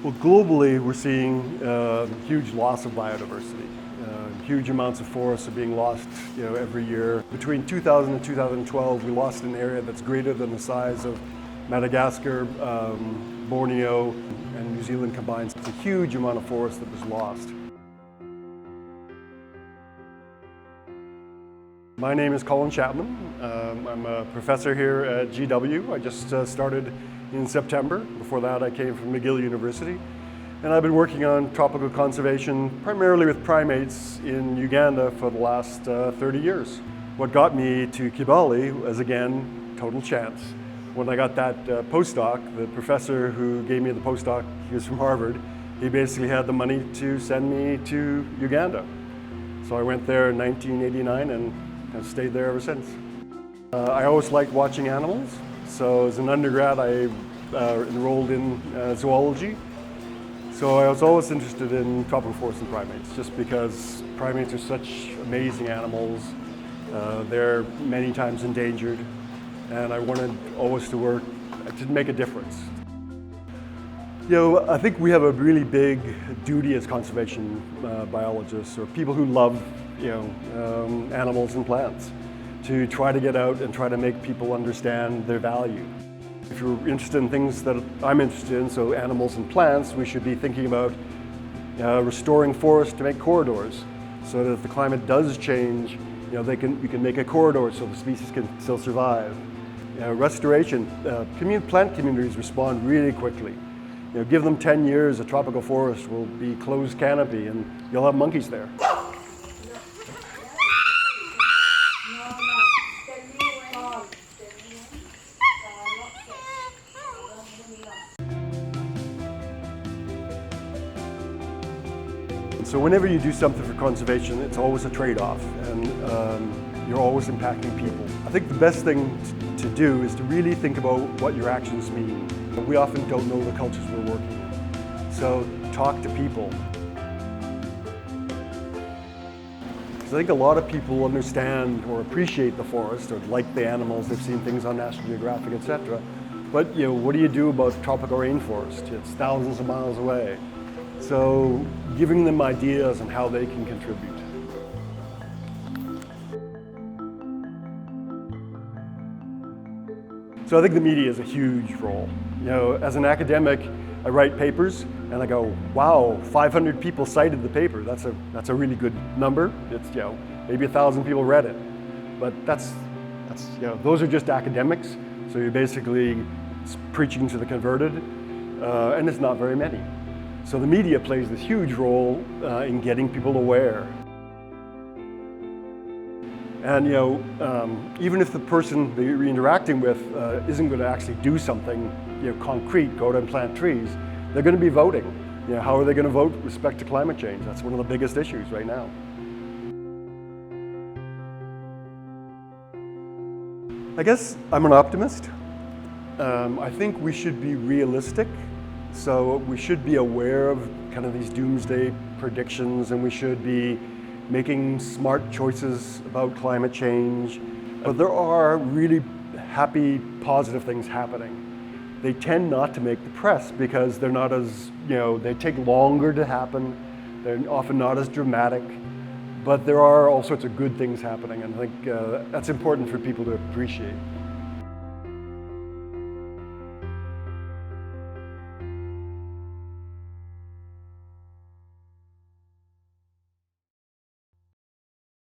Well, globally, we're seeing huge loss of biodiversity. Huge amounts of forests are being lost, every year. Between 2000 and 2012, we lost an area that's greater than the size of Madagascar, Borneo, and New Zealand combined. It's a huge amount of forest that was lost. My name is Colin Chapman. I'm a professor here at GW. I just started in September. Before that, I came from McGill University. And I've been working on tropical conservation, primarily with primates in Uganda for the last 30 years. What got me to Kibale was, again, total chance. When I got that postdoc, the professor who gave me the postdoc, he was from Harvard, he basically had the money to send me to Uganda. So I went there in 1989 and have stayed there ever since. I always liked watching animals. So as an undergrad, I enrolled in zoology. So I was always interested in tropical forests and primates, just because primates are such amazing animals. They're many times endangered, and I wanted always to work to make a difference. I think we have a really big duty as conservation biologists, or people who love animals and plants, to try to get out and try to make people understand their value. If you're interested in things that I'm interested in, so animals and plants, we should be thinking about restoring forests to make corridors, so that if the climate does change, we can make a corridor so the species can still survive. Restoration, plant communities respond really quickly. Give them 10 years, a tropical forest will be closed canopy, and you'll have monkeys there. So whenever you do something for conservation, it's always a trade-off, and you're always impacting people. I think the best thing to do is to really think about what your actions mean. We often don't know the cultures we're working in, so talk to people. Because I think a lot of people understand or appreciate the forest, or like the animals, they've seen things on National Geographic, etc. But what do you do about tropical rainforest? It's thousands of miles away. So giving them ideas on how they can contribute. So I think the media is a huge role. As an academic, I write papers and I go, wow, 500 people cited the paper. That's a really good number. It's maybe 1,000 people read it. But that's those are just academics. So you're basically preaching to the converted, and it's not very many. So the media plays this huge role in getting people aware. And even if the person that you're interacting with isn't going to actually do something concrete, go out and plant trees, they're going to be voting. How are they going to vote with respect to climate change? That's one of the biggest issues right now. I guess I'm an optimist. I think we should be realistic. So we should be aware of kind of these doomsday predictions, and we should be making smart choices about climate change. But there are really happy, positive things happening. They tend not to make the press because they're not as, they take longer to happen. They're often not as dramatic. But there are all sorts of good things happening, and I think that's important for people to appreciate.